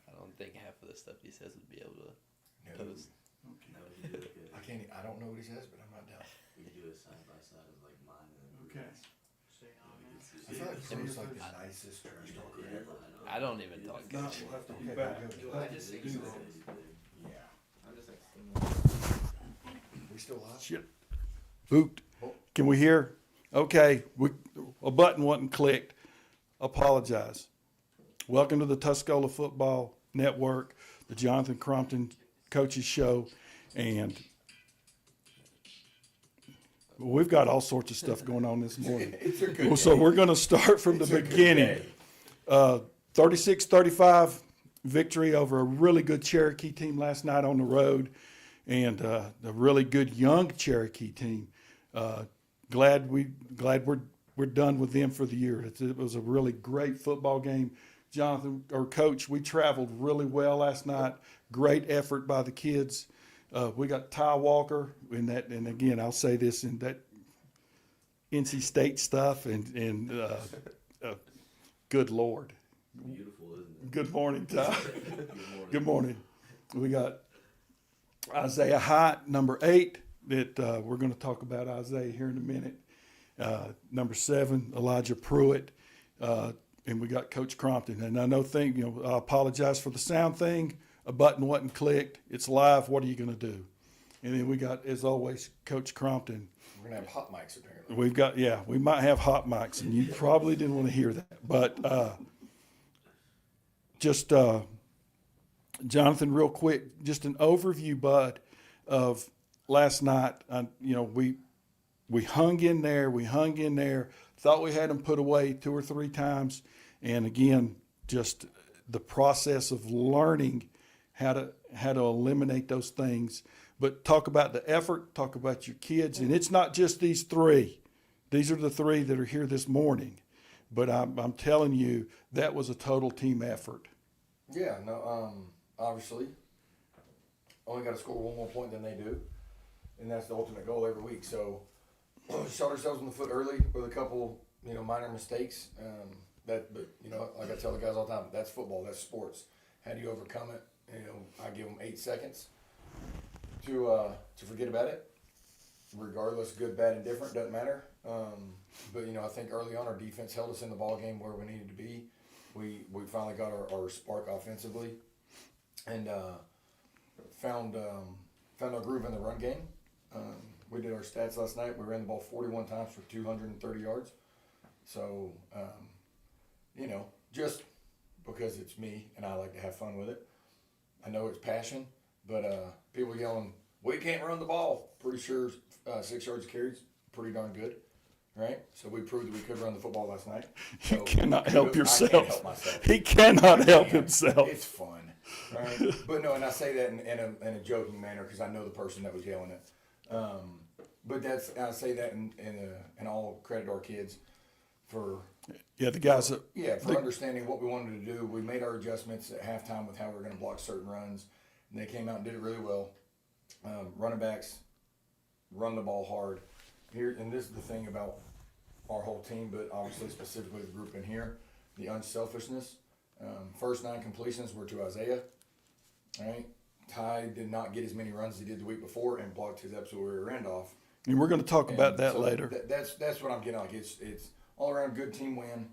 I don't think half of the stuff he says would be able to No. post. Okay. No, we do it good. I can't. I don't know what he says, but I'm not down. We can do it side by side of like mine and then Okay. Say I feel like Clay's like the nicest trash talker ever. I don't even talk If not, coach. we'll have to be Okay, back. good. I just think Do so. that. Yeah. I'm just like, We still live? Shit. Boot. Can we hear? Okay, a button wasn't clicked. Apologize. Welcome to the Tuscola Football Network, the Jonathan Crompton Coaches Show, and we've got all sorts of stuff going on this morning. It's a good So day. we're going to start from the It's a good beginning. day. 36-35 victory over a really good Cherokee team last night on the road, and a really good young Cherokee team. Glad we're done with them for the year. It was a really great football game. Jonathan, or Coach, we traveled really well last night. Great effort by the kids. We got Ty Walker in that, and again, I'll say this in that NC State stuff, and good Lord. beautiful, isn't it? Good morning, Ty. Good morning. Good morning. We got Isaiah Hyatt, number 8, that we're going to talk about Isaiah here in a minute. Number 7, Elijah Pruitt, and we got Coach Crompton. And I know I apologize for the sound thing. A button wasn't clicked. It's live. What are you going to do? And then we got, as always, Coach Crompton. We're going to have hot mics apparently. We might have hot mics, and you probably didn't want to hear that. But Jonathan, real quick, just an overview, bud, of last night. We hung in there. Thought we had them put away 2 or 3 times. And again, just the process of learning how to eliminate those things. But talk about the effort, talk about your kids. And it's not just these 3. These are the 3 that are here this morning. But I'm telling you, that was a total team effort. Yeah, no, obviously, only got to score 1 more point than they do. And that's the ultimate goal every week. So, shot ourselves in the foot early with a couple, minor mistakes. But like I tell the guys all the time, that's football, that's sports. How do you overcome it? I give them 8 seconds to forget about it, regardless, good, bad, and different, doesn't matter. But I think early on our defense held us in the ball game where we needed to be. We finally got our spark offensively, and found our groove in the run game. We did our stats last night. We ran the ball 41 times for 230 yards. So, just because it's me and I like to have fun with it. I know it's passion, but people yelling, "We can't run the ball." Pretty sure 6 yards carries pretty darn good, right? So we proved that we could run the football last night. So You cannot help yourself. I can't help myself. He cannot help himself. It's fun, right? But no, and I say that in a joking manner because I know the person that was yelling it. But I say that in all credit to our kids for the guys that understanding what we wanted to do. We made our adjustments at halftime with how we were going to block certain runs, and they came out and did it really well. Running backs run the ball hard here, and this is the thing about our whole team, but obviously specifically the group in here, the unselfishness. First 9 completions were to Isaiah. All right, Ty did not get as many runs as he did the week before and blocked his absolute rear end off. and we're going to talk about that so later. That's what I'm getting like. It's all around good team win,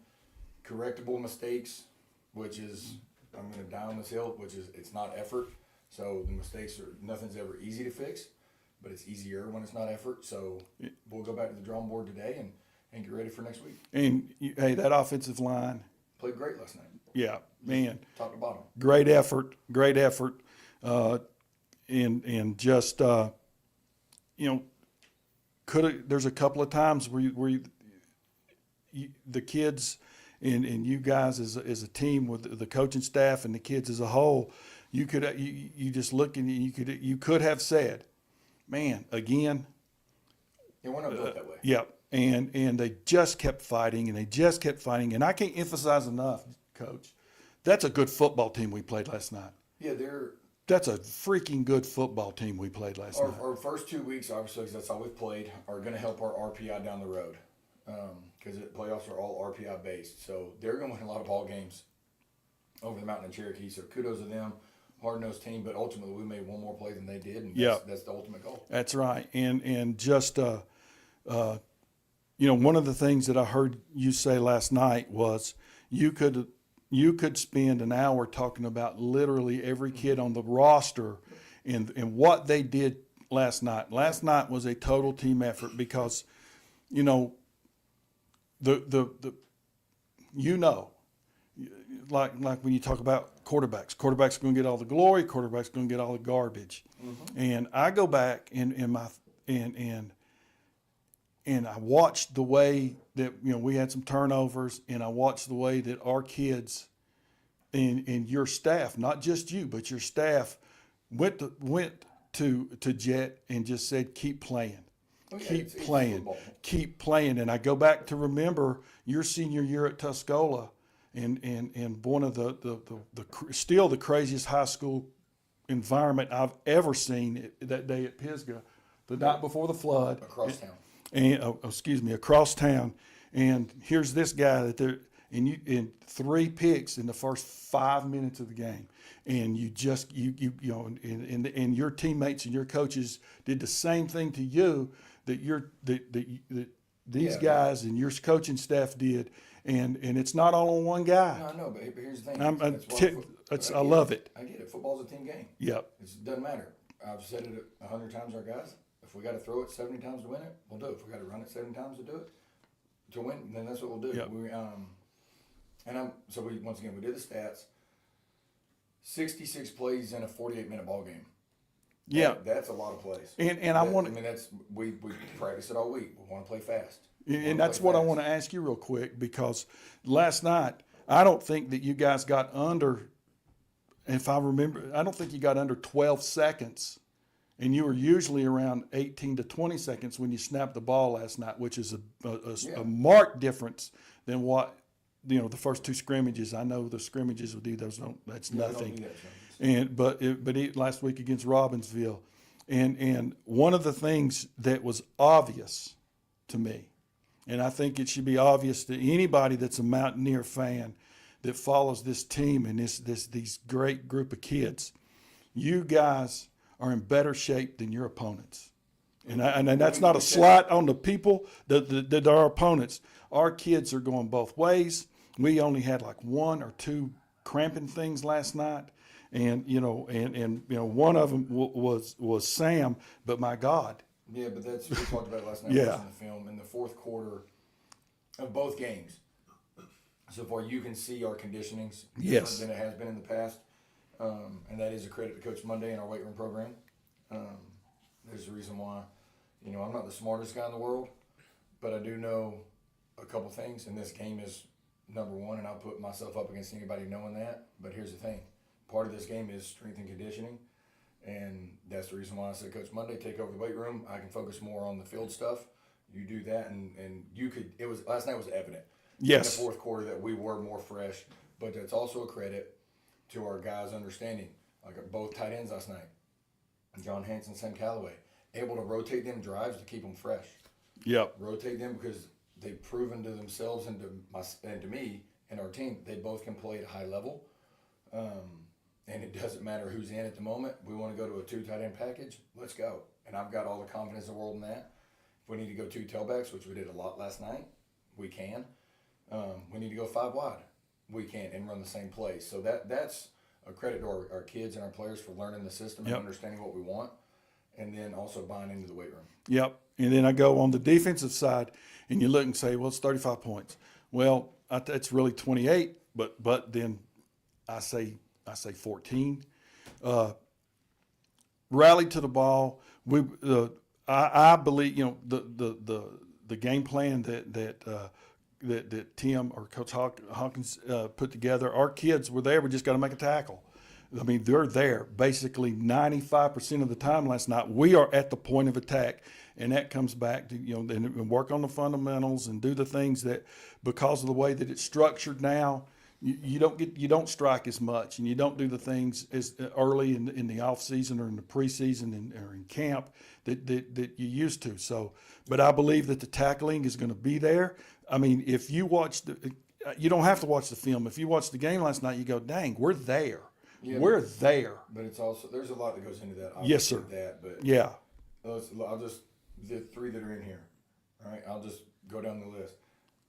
correctable mistakes, which is I'm going to die on this hill, which is it's not effort. So the mistakes nothing's ever easy to fix, but it's easier when it's not effort. So we'll go back to the drawing board today and get ready for next week. And hey, that offensive line Played great last night. Yeah, man. Top to bottom. Great effort. And just, there's a couple of times where the kids and you guys as a team with the coaching staff and the kids as a whole, you just look and you could have said, man, again. Yeah, we're not built that way. Yeah. And they just kept fighting and and I can't emphasize enough, Coach, that's a good football team we played last night. Yeah, That's a freaking good football team we played last night. Our first 2 weeks, obviously, because that's all we've played, are going to help our RPI down the road. Because the playoffs are all RPI based. So they're going to win a lot of ball games over the mountain in Cherokee. So kudos to them. Hard-nosed team, but ultimately we made one more play than they did, and that's the ultimate goal. That's right. And just, one of the things that I heard you say last night was you could spend an hour talking about literally every kid on the roster and what they did last night. Last night was a total team effort because, like when you talk about quarterbacks are going to get all the glory, quarterbacks going to get all the garbage. Mm-hmm. And I go back and I watched the way that we had some turnovers, and I watched the way that our kids and your staff, not just you, but your staff went to Jet and just said, keep playing. Keep playing. And I go back to remember your senior year at Tuscola and one of the still the craziest high school environment I've ever seen that day at Pisgah, the night before the flood. Across town. And across town. And here's this guy that and in 3 picks in the first 5 minutes of the game, and you know, and your teammates and your coaches did the same thing to you that these guys and your coaching staff did, and it's not all on one guy. No, I know, but here's the thing. I love it. I get it. Football's a team game. Yep. It doesn't matter. I've said it 100 times to our guys. If we got to throw it 70 times to win it, we'll do it. If we got to run it 70 times to do it, to win, then that's what we'll do. Yep. Once again, we did the stats. 66 plays in a 48-minute ball game. Yeah. That's a lot of plays. And we practice it all week. We want to play fast. And that's what I want to ask you real quick, because last night, I don't think that you guys got under, if I remember, I don't think you got under 12 seconds. And you were usually around 18 to 20 seconds when you snapped the ball last night, which is a marked difference than what, you know, the first 2 scrimmages. I know the scrimmages with you, that's nothing. Last week against Robbinsville. And one of the things that was obvious to me, and I think it should be obvious to anybody that's a Mountaineer fan that follows this team and these great group of kids, you guys are in better shape than your opponents. And that's not a slight on the people that are our opponents. Our kids are going both ways. We only had like 1 or 2 cramping things last night. And one of them was Sam, but my God. Yeah, but we talked about it last night watching the film. In the fourth quarter of both games, so far you can see our conditioning's different than it has been in the past. And that is a credit to Coach Monday and our weight room program. There's a reason why, I'm not the smartest guy in the world, but I do know a couple things, and this game is number one, and I'll put myself up against anybody knowing that. But here's the thing. Part of this game is strength and conditioning, and that's the reason why I said, Coach Monday, take over the weight room. I can focus more on the field stuff. You do that, and you could. Last night was evident. Yes. In the fourth quarter that we were more fresh, but that's also a credit to our guys' understanding. Like both tight ends last night, John Hanson, Sam Calloway, able to rotate them drives to keep them fresh. Yep. Rotate them because they've proven to themselves and to me and our team, they both can play at a high level. And it doesn't matter who's in at the moment. We want to go to a 2 tight end package. Let's go. And I've got all the confidence in the world in that. If we need to go 2 tailbacks, which we did a lot last night, we can. We need to go 5 wide. We can and run the same plays. So that's a credit to our kids and our players for learning the system and understanding what we want, and then also buying into the weight room. Yep. And then I go on the defensive side, and you look and say, well, it's 35 points. Well, it's really 28, but then I say 14. Rally to the ball. I believe the game plan that Tim or Coach Hawkins put together. Our kids were there. We just got to make a tackle. I mean, they're there basically 95% of the time last night. We are at the point of attack, and that comes back to and work on the fundamentals and do the things that, because of the way that it's structured now, you don't strike as much, and you don't do the things as early in the off season or in the preseason or in camp that you used to. So, but I believe that the tackling is going to be there. I mean, if you watch you don't have to watch the film. If you watch the game last night, you go, dang, we're there. Yeah, we're there. But it's also, there's a lot that goes into that. Yes, sir. Yeah. I'll just, the 3 that are in here. All right. I'll just go down the list.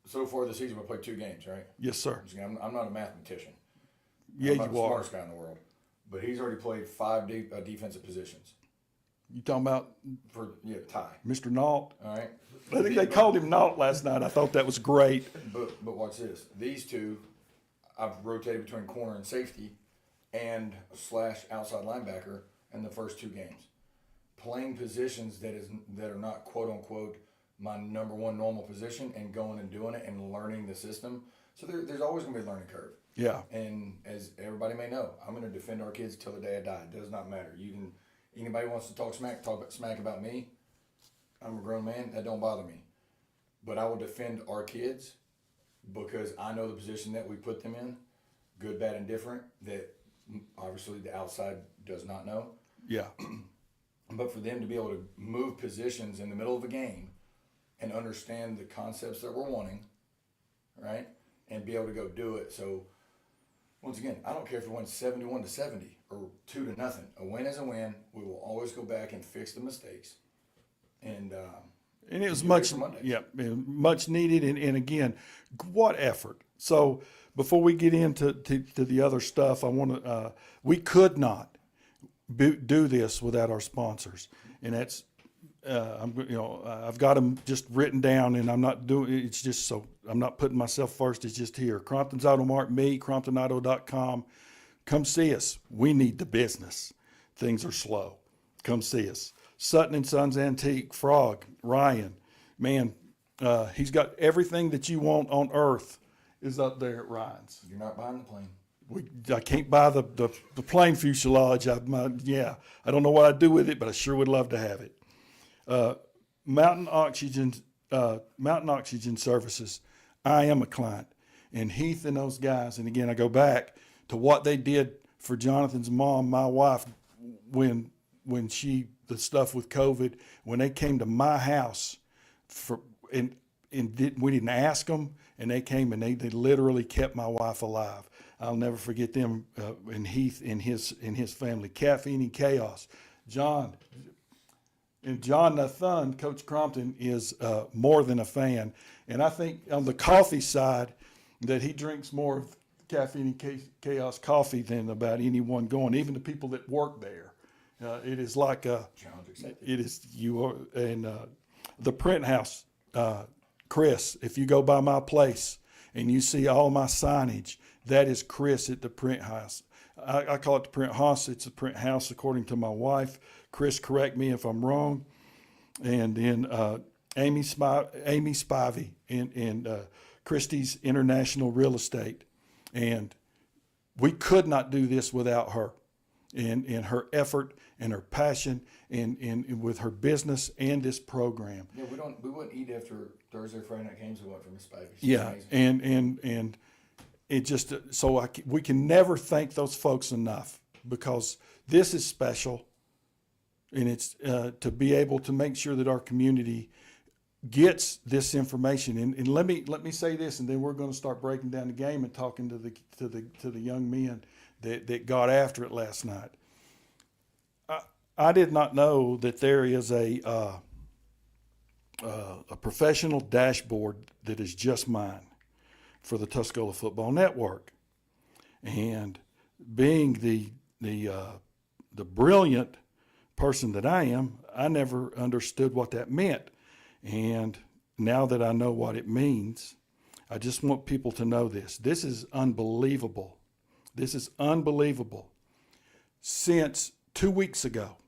So far this season, we played 2 games, right? Yes, sir. I'm not a mathematician. Yeah, I'm not you the are. Smartest guy in the world. But he's already played 5 defensive positions. You talking about Ty. Mr. Nault? All right. I think they called him Nault last night. I thought that was great. But watch this. These 2, I've rotated between corner and safety and / outside linebacker in the first 2 games. Playing positions that are not quote unquote my number one normal position, and going and doing it and learning the system. So there's always going to be a learning curve. Yeah. And as everybody may know, I'm going to defend our kids till the day I die. It does not matter. Anybody wants to talk smack about me, I'm a grown man. That don't bother me. But I will defend our kids because I know the position that we put them in, good, bad, and different, that obviously the outside does not know. Yeah. But for them to be able to move positions in the middle of a game and understand the concepts that we're wanting, right? and be able to go do it. So once again, I don't care if it went 71-70 or 2-0. A win is a win. We will always go back and fix the mistakes. And it was be much, ready for Monday. yeah, much needed. And again, what effort. So before we get into to the other stuff, I want to, we could not do this without our sponsors. And that's, I've got them just written down, and I'm not doing, it's just so, I'm not putting myself first. It's just here. Crompton's Auto Mart, me, CromptonAuto.com. Come see us. We need the business. Things are slow. Come see us. Sutton and Sons Antique, Frog, Ryan, man, he's got everything that you want on earth is up there at Ryan's. You're not buying the plane. I can't buy the plane fuselage. I don't know what I'd do with it, but I sure would love to have it. Mountain Oxygen Services. I am a client, and Heath and those guys. And again, I go back to what they did for Jonathan's mom, my wife, when the stuff with COVID, when they came to my house we didn't ask them, and they came and they literally kept my wife alive. I'll never forget them, and Heath and his family. Caffeine and Chaos. John Nathan, Coach Crompton, is more than a fan. And I think on the coffee side that he drinks more of Caffeine and Chaos coffee than about anyone going, even the people that work there. It is like Challenge accepted. it is you are, and the print house, Chris. If you go by my place and you see all my signage, that is Chris at the print house. I call it the print house. It's a print house according to my wife. Chris, correct me if I'm wrong. And then Amy Spivey and Christie's International Real Estate. And we could not do this without her and her effort and her passion and with her business and this program. Yeah, we wouldn't eat after Thursday, Friday night games. We went for Miss Baby. Yeah, and it just we can never thank those folks enough, because this is special, and it's to be able to make sure that our community gets this information. And let me say this, and then we're going to start breaking down the game and talking to the young men that got after it last night. I did not know that there is a professional dashboard that is just mine for the Tuscola Football Network. And being the brilliant person that I am, I never understood what that meant. And now that I know what it means, I just want people to know this. This is unbelievable. This is unbelievable. Since 2 weeks ago,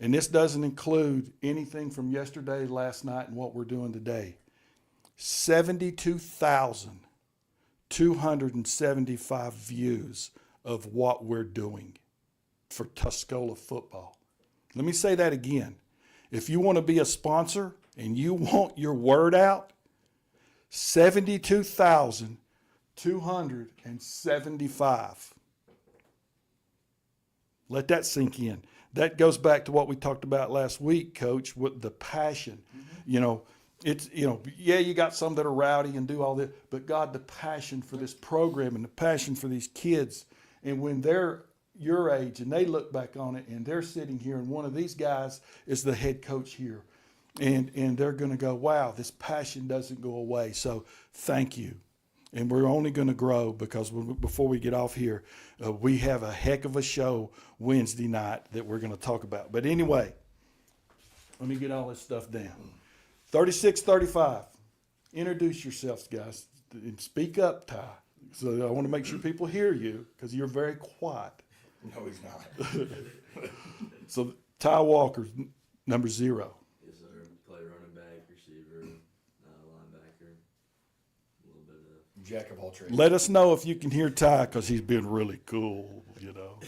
and this doesn't include anything from yesterday, last night, and what we're doing today, 72,275 views of what we're doing for Tuscola football. Let me say that again. If you want to be a sponsor and you want your word out, 72,275. Let that sink in. That goes back to what we talked about last week, Coach, with the passion. Mm-hmm. You got some that are rowdy and do all this, but God, the passion for this program and the passion for these kids. And when they're your age and they look back on it and they're sitting here and one of these guys is the head coach here, and they're going to go, wow, this passion doesn't go away. So thank you. And we're only going to grow, because before we get off here, we have a heck of a show Wednesday night that we're going to talk about. But anyway, let me get all this stuff down. 36-35. Introduce yourselves, guys, and speak up, Ty. So I want to make sure people hear you, because you're very quiet. No, he's not. So Ty Walker, number 0. Yes, sir. Play running back, receiver, linebacker, a little bit of. Jack of all trades. Let us know if you can hear Ty, because he's been really cool, A little bit of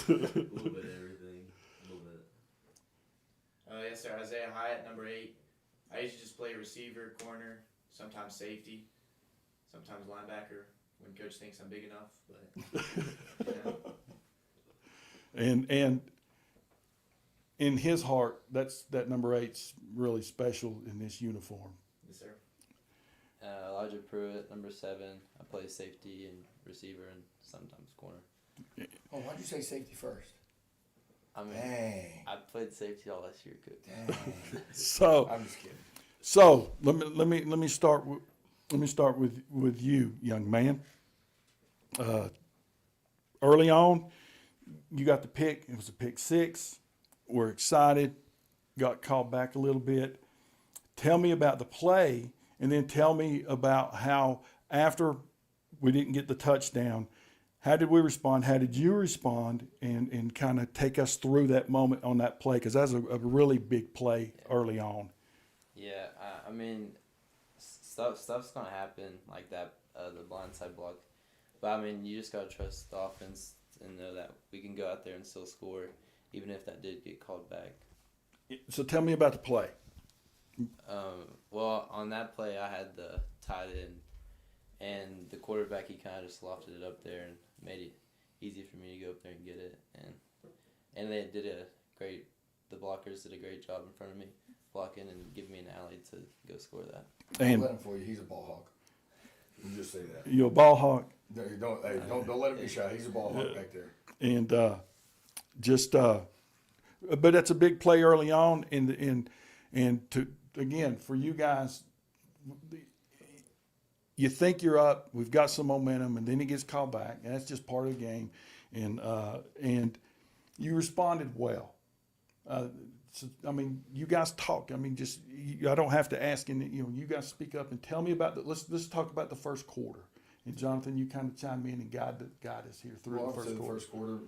everything. A little bit. Yes, sir. Isaiah Hyatt, number 8. I usually just play receiver, corner, sometimes safety, sometimes linebacker when coach thinks I'm big enough. But And in his heart, that number 8's really special in this uniform. yes, sir. Elijah Pruitt, number 7. I play safety and receiver and sometimes corner. Oh, why'd you say safety first? I mean, Dang. I played safety all last year, coach. Dang. So I'm just kidding. So let me start with you, young man. Early on, you got the pick. It was a pick 6. We're excited. Got called back a little bit. Tell me about the play, and then tell me about how after we didn't get the touchdown, how did we respond? How did you respond? And kind of take us through that moment on that play, because that's a really big play early on. Yeah, I mean, stuff's gonna happen like that, the blindside block. But I mean, you just gotta trust the offense and know that we can go out there and still score, even if that did get called back. So tell me about the play. Well, on that play, I had the tight end, and the quarterback, he kind of just lofted it up there and made it easy for me to go up there and get it. And they did the blockers did a great job in front of me, blocking and giving me an alley to go score that. I'll And let him for you. He's a ball hog. You just say that. you're a ball hawk. No, you don't let him be shy. He's a ball hog back there. And but that's a big play early on, and to again for you guys, you think you're up, we've got some momentum, and then he gets called back, and that's just part of the game, and you responded well. So, I mean, you guys talk. I mean, I don't have to ask, and you guys speak up and tell me about let's talk about the first quarter. And Jonathan, you kind of chime in and guide us here through the first quarter. First quarter,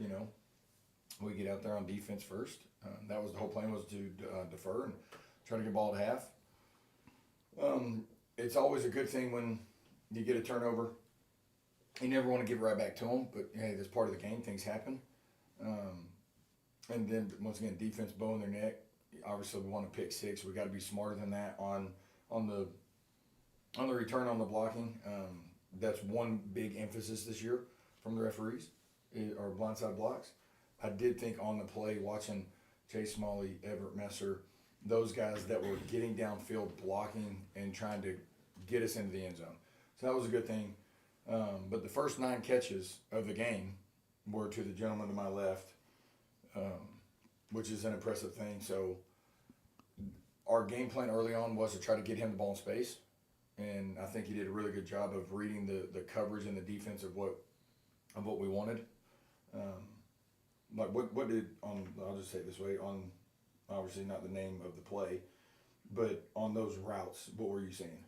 we get out there on defense first. That was the whole plan, was to defer and try to get the ball at half. It's always a good thing when you get a turnover. You never want to give it right back to them, but hey, that's part of the game. Things happen. And then once again, defense bowing their neck. Obviously, we want to pick 6. We got to be smarter than that on the return on the blocking. That's one big emphasis this year from the referees, or blindside blocks. I did think on the play, watching Chase Smalley, Everett Messer, those guys that were getting downfield, blocking, and trying to get us into the end zone. So that was a good thing. But the first 9 catches of the game were to the gentleman to my left, which is an impressive thing. So our game plan early on was to try to get him the ball in space. And I think he did a really good job of reading the coverage and the defense of what we wanted. What did I'll just say it this way, on obviously not the name of the play, but on those routes, what were you seeing?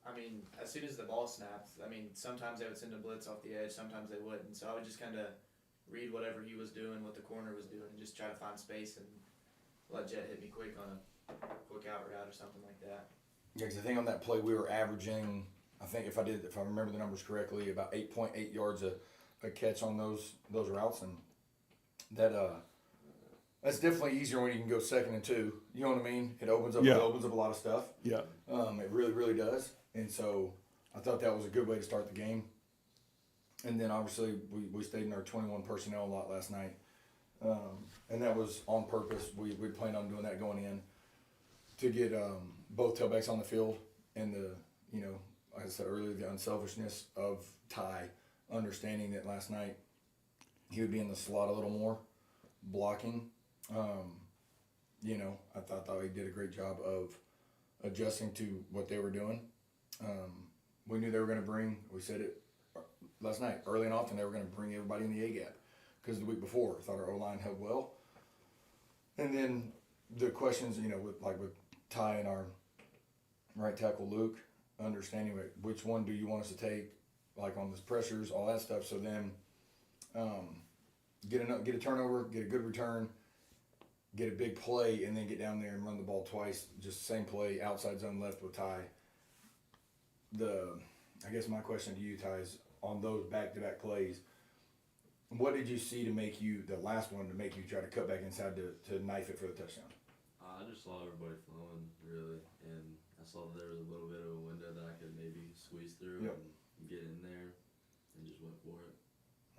I mean, as soon as the ball snapped, I mean, sometimes they would send a blitz off the edge, sometimes they wouldn't. So I would just kind of read whatever he was doing, what the corner was doing, and just try to find space and let Jet hit me quick on a quick out route or something like that. Yeah, because I think on that play we were averaging, I think if I remember the numbers correctly, about 8.8 yards a catch on those routes, and that's definitely easier when you can go 2nd and 2. You know what I mean? It opens up a lot of stuff. Yeah. It really, really does. And so I thought that was a good way to start the game. And then obviously we stayed in our 21 personnel a lot last night. And that was on purpose. We planned on doing that going in to get both tailbacks on the field, and like I said earlier, the unselfishness of Ty, understanding that last night he would be in the slot a little more, blocking. I thought he did a great job of adjusting to what they were doing. We knew they were going to we said it last night, early and often, they were going to bring everybody in the A-gap, because the week before I thought our O-line held well. And then the questions, with Ty and our right tackle Luke, understanding which one do you want us to take, on the pressures, all that stuff. So then get a turnover, get a good return, get a big play, and then get down there and run the ball twice, just the same play, outside zone left with Ty. I guess my question to you, Ty, is on those back-to-back plays, what did you see to make you, the last one, to make you try to cut back inside to knife it for the touchdown? I just saw everybody flowing, really, and I saw that there was a little bit of a window that I could maybe squeeze through and get in there, and just went for it.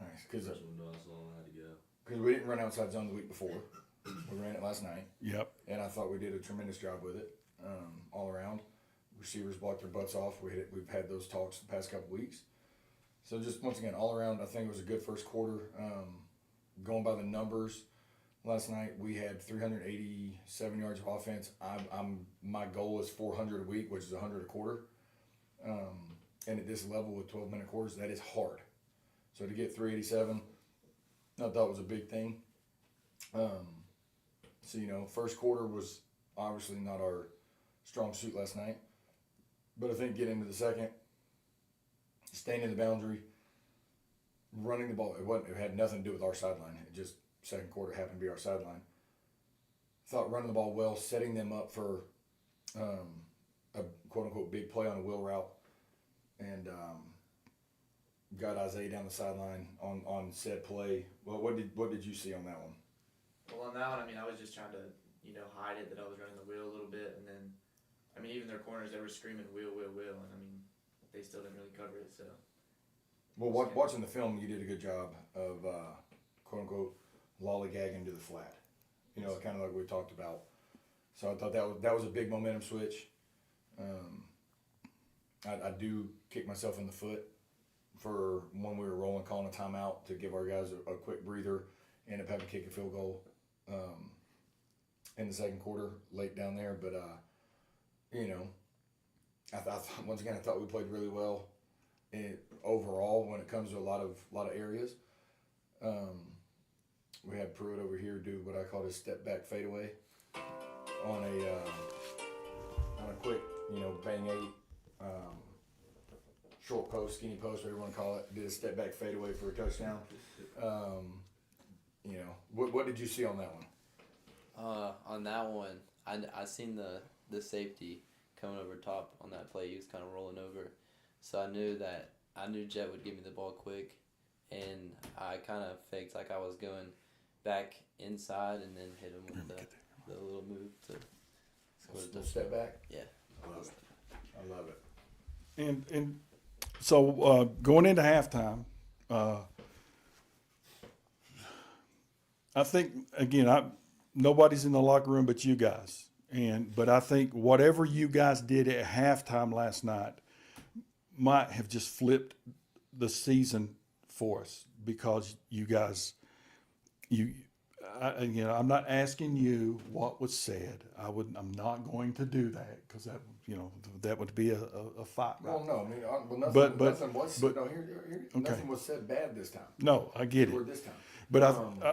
Nice, because First window I saw, I had to go. Because we didn't run outside zone the week before. We ran it last night. Yep. And I thought we did a tremendous job with it all around. Receivers blocked their butts off. We've had those talks the past couple weeks. So just once again, all around, I think it was a good first quarter. Going by the numbers, last night we had 387 yards of offense. My goal is 400 a week, which is 100 a quarter. And at this level with 12-minute quarters, that is hard. So to get 387, I thought it was a big thing. So, first quarter was obviously not our strong suit last night. But I think getting into the second, staying in the boundary, running the ball, it had nothing to do with our sideline. It just, second quarter happened to be our sideline. Thought running the ball well, setting them up for a quote-unquote big play on a wheel route. And got Isaiah down the sideline on said play. Well, what did you see on that one? Well, on that one, I was just trying to, hide it that I was running the wheel a little bit, and then, even their corners, they were screaming wheel, and they still didn't really cover it, so. Well, watching the film, you did a good job of quote unquote lollygagging to the flat. Kind of like we talked about. So I thought that was a big momentum switch. I do kick myself in the foot for when we were rolling, calling a timeout to give our guys a quick breather, end up having to kick a field goal in the second quarter late down there. But once again, I thought we played really well overall when it comes to a lot of areas. We had Pruitt over here do what I call his step back fadeaway on a quick, bang eight, short post, skinny post, whatever you want to call it. Did a step back fadeaway for a touchdown. What did you see on that one? On that one, I seen the safety coming over top on that play. He was kind of rolling over, so I knew Jet would give me the ball quick, and I kind of faked like I was going back inside and then hit him with the little move to score the step back. Yeah, I love it. And so going into halftime, I think again, nobody's in the locker room but you guys, but I think whatever you guys did at halftime last night might have just flipped the season for us, because you guys, I'm not asking you what was said. I'm not going to do that, because that would be a fight. Well, no, nothing was said. Okay. Nothing was said bad this time. No, I get it. This time. But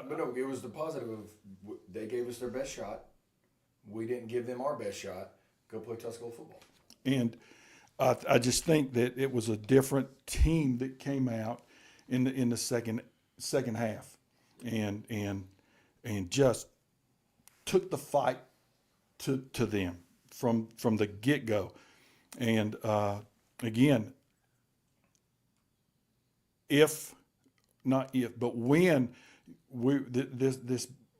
but no, it was the positive of they gave us their best shot. We didn't give them our best shot. Go play Tuscola football. And I just think that it was a different team that came out in the second half, and just took the fight to them from the get go. And again, when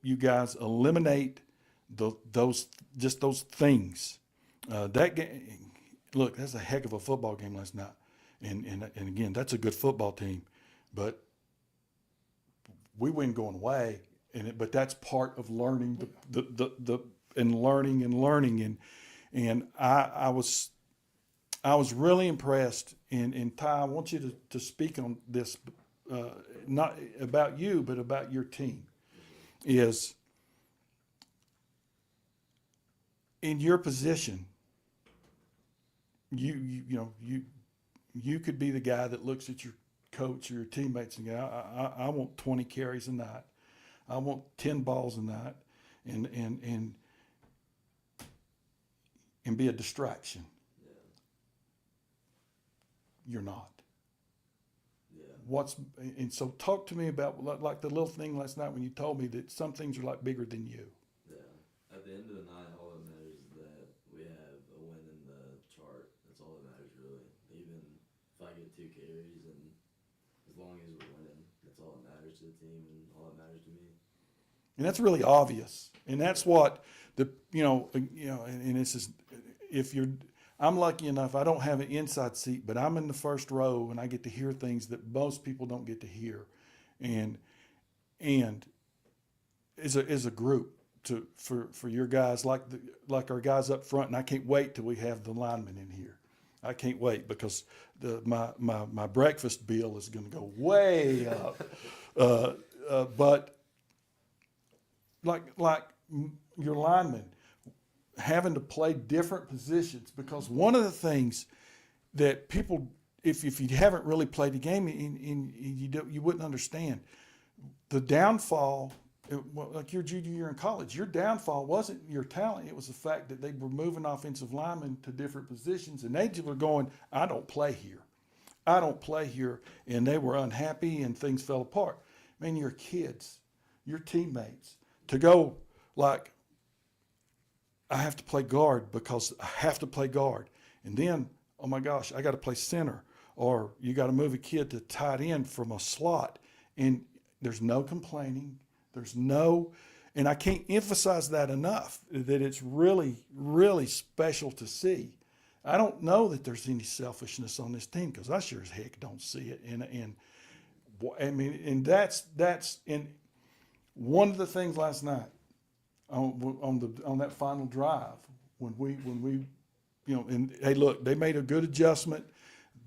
you guys eliminate those things, that game. Look, that's a heck of a football game last night, and again, that's a good football team, but we win going away, but that's part of learning learning, and I was really impressed. And Ty, I want you to speak on this, not about you, but about your team. Is in your position. You could be the guy that looks at your coach or your teammates and go, I want 20 carries a night. I want 10 balls a night, and be a distraction. Yeah. You're not. Yeah. And so talk to me about like the little thing last night when you told me that some things are like bigger than you. Yeah. At the end of the night, all that matters is that we have a win in the chart. That's all that matters, really. Even if I get 2 carries, and as long as we're winning, that's all that matters to the team and all that matters to me. And that's really obvious. And that's what and it's just, I'm lucky enough, I don't have an inside seat, but I'm in the first row and I get to hear things that most people don't get to hear. And as a group, for your guys like our guys up front, and I can't wait till we have the linemen in here. I can't wait because my breakfast bill is going to go way up. But like your linemen having to play different positions, because one of the things that people, if you haven't really played the game and you wouldn't understand the downfall. Like your junior year in college, your downfall wasn't your talent. It was the fact that they were moving offensive linemen to different positions, and they were going, I don't play here. I don't play here. And they were unhappy, and things fell apart. Man, your kids, your teammates, to go like, I have to play guard because I have to play guard. And then, oh my gosh, I got to play center. Or you got to move a kid to tight end from a slot. And there's no complaining. There's no, and I can't emphasize that enough, that it's really, really special to see. I don't know that there's any selfishness on this team, because I sure as heck don't see it. And that's and one of the things last night on that final drive when we and hey, look, they made a good adjustment.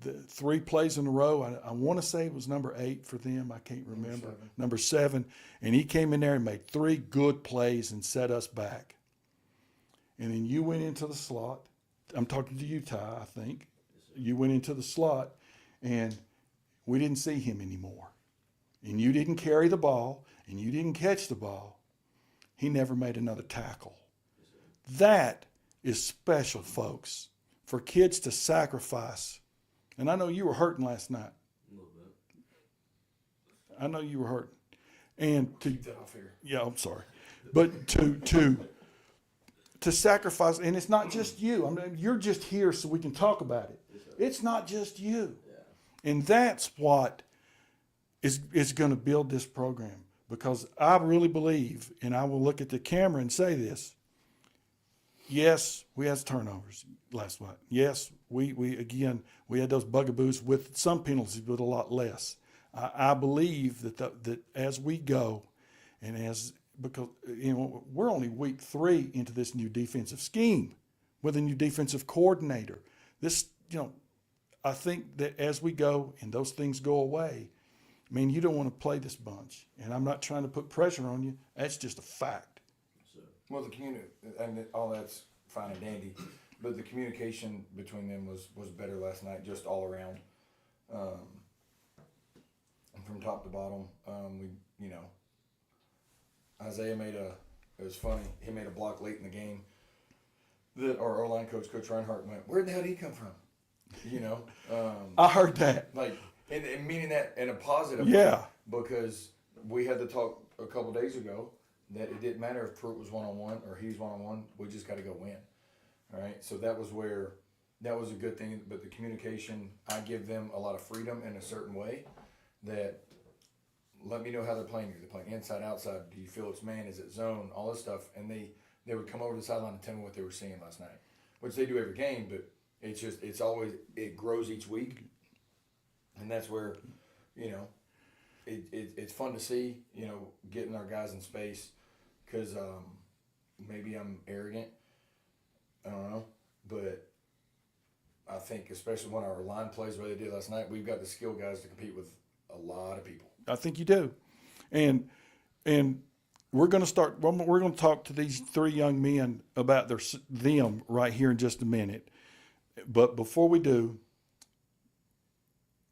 The 3 plays in a row. I want to say it was number 8 for them. I can't remember. Number 7. And he came in there and made 3 good plays and set us back. And then you went into the slot. I'm talking to you, Ty, I think. You went into the slot, and we didn't see him anymore. And you didn't carry the ball, and you didn't catch the ball. He never made another tackle. That is special, folks, for kids to sacrifice. And I know you were hurting last night. A little bit. I know you were hurting. And to Keep that off here. yeah, I'm sorry. But to sacrifice, and it's not just you. I mean, you're just here so we can talk about it. It's not just you. Yeah. And that's what is going to build this program. Because I really believe, and I will look at the camera and say this, yes, we had turnovers last night. Yes, we had those bugaboos with some penalties, but a lot less. I believe that as we go, and because we're only week 3 into this new defensive scheme with a new defensive coordinator. This, I think that as we go and those things go away, I mean, you don't want to play this bunch, and I'm not trying to put pressure on you. That's just a fact. Well, the community, and all that's fine and dandy, but the communication between them was better last night, just all around. From top to bottom, Isaiah it was funny, he made a block late in the game that our O-line coach Reinhardt, went, where the hell did he come from? I heard that. Like, and meaning that in a positive Yeah. way, because we had the talk a couple days ago that it didn't matter if Pruitt was one-on-one or he's one-on-one, we just got to go win. All right, so that was a good thing, but the communication, I give them a lot of freedom in a certain way that let me know how they're playing. Are they playing inside, outside? Do you feel it's man? Is it zone? All this stuff. And they would come over to the sideline and tell me what they were seeing last night, which they do every game, but it grows each week. And that's where, it's fun to see, getting our guys in space, because maybe I'm arrogant. I don't know. But I think especially when our line plays the way they did last night, we've got the skill guys to compete with a lot of people. I think you do. And we're going to talk to these 3 young men about them right here in just a minute. But before we do,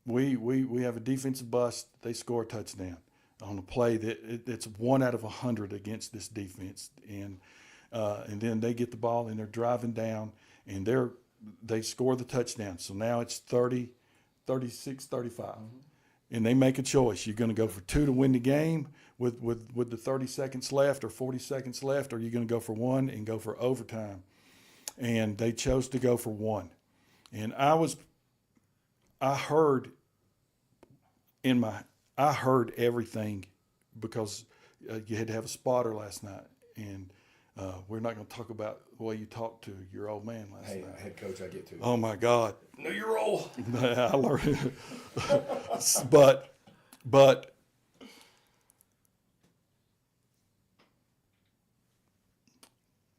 we have a defensive bust. They score a touchdown on a play it's 1 out of 100 against this defense. And then they get the ball and they're driving down and they score the touchdown. So now it's 30, 36, 35. Mm-hmm. And they make a choice. You're going to go for 2 to win the game with the 30 seconds left or 40 seconds left, or you're going to go for 1 and go for overtime. And they chose to go for 1. And I heard everything, because you had to have a spotter last night. And we're not going to talk about the way you talked to your old man last night. Hey, head coach, I get to. Oh my God. Know your role. I learned. but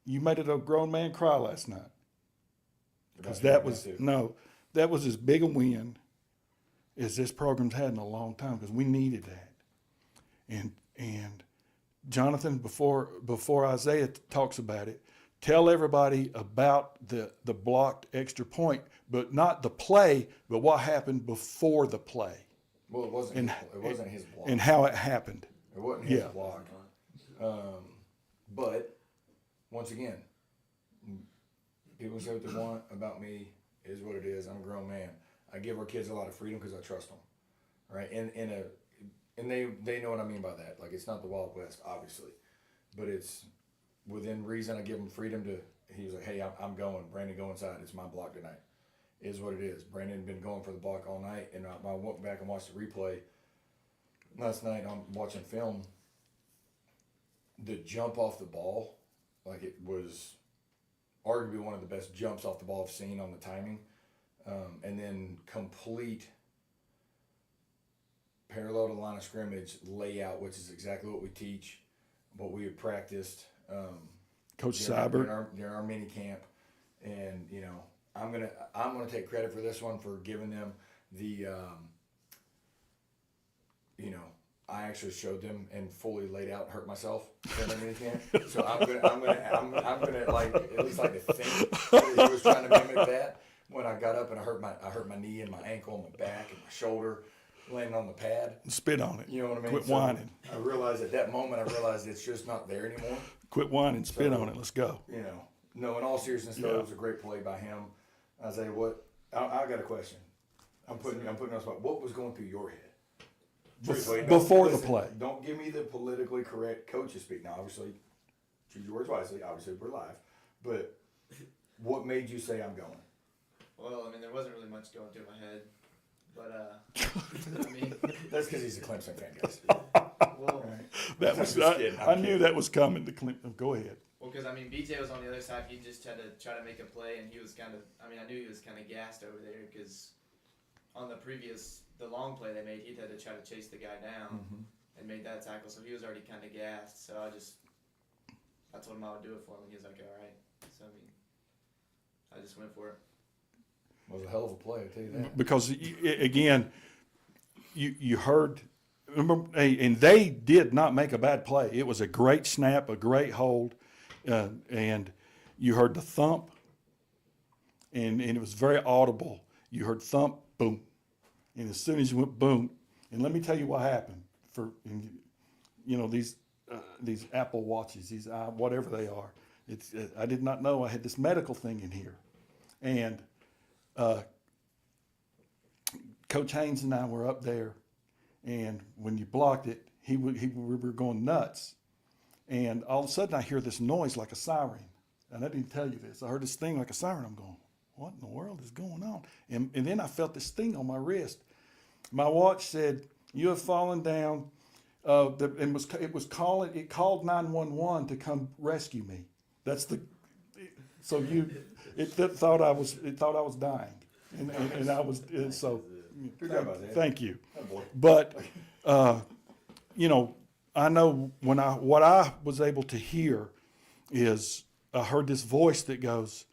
you made a grown man cry last night. Because About that you, was, too. no, that was as big a win as this program's had in a long time, because we needed that. And Jonathan, before Isaiah talks about it, tell everybody about the blocked extra point, but not the play, but what happened before the play Well, it wasn't. And- it wasn't his block. and how it happened. It wasn't his Yeah. block. But once again, people say what they want about me. Is what it is. I'm a grown man. I give our kids a lot of freedom because I trust them, right? And they know what I mean by that. Like, it's not the Wild West, obviously, but it's within reason. I give them freedom to. He was like, "Hey, I'm going. Brandon, go inside. It's my block tonight." Is what it is. Brandon had been going for the block all night, and I went back and watched the replay last night. I'm watching film. The jump off the ball, like, it was arguably one of the best jumps off the ball I've seen on the timing. And then complete parallel to the line of scrimmage layout, which is exactly what we teach, what we have practiced. Coach During Seibert. during our mini camp. And, I'm gonna take credit for this one for giving them the, I actually showed them and fully laid out and hurt myself during their mini camp. So I'm gonna like at least like to think that he was trying to mimic that. When I got up and I hurt my knee and my ankle and my back and my shoulder laying on the pad. Spit on it. You know what I mean? Quit So whining. I realized at that moment, it's just not there anymore. Quit whining. Spit So- on it. Let's go. No, in all seriousness, though, Yeah. it was a great play by him. Isaiah, I got a question. I'm putting on the spot. What was going through your head? Truthfully, Before the listen, play. Don't give me the politically correct coaches speak. Now, obviously, choose your words wisely. Obviously, we're live. But what made you say I'm going? Well, I mean, there wasn't really much going through my head, but I mean, That's because he's a Clemson fan, guys. well, That was. I'm just kidding, I I'm knew kidding. that was coming. To Clinton. Go ahead. well, because I mean, BJ was on the other side. He just had to try to make a play, and he was kind of. I mean, I knew he was kind of gassed over there because on the long play they made, he had to try to chase the guy down and made that tackle. So he was already kind of gassed. So I told him I would do it for him, and he was like, "All right." So I mean, I just went for it. It was a hell of a play, I tell you that. Because again, you heard, remember, and they did not make a bad play. It was a great snap, a great hold, and you heard the thump, and it was very audible. You heard thump, boom, and as soon as you went boom, and let me tell you what happened for, these Apple Watches, these whatever they are. It's I did not know I had this medical thing in here, and. Coach Haynes and I were up there, and when you blocked it, we were going nuts. And all of a sudden, I hear this noise like a siren. And I didn't tell you this. I heard this thing like a siren. I'm going, what in the world is going on? And then I felt this thing on my wrist. My watch said, "You have fallen down." It called 911 to come rescue me. That's the. So it thought I was dying, and I was so. Good job, Isaiah. Thank you. Oh, boy. But I know what I was able to hear is I heard this voice that goes,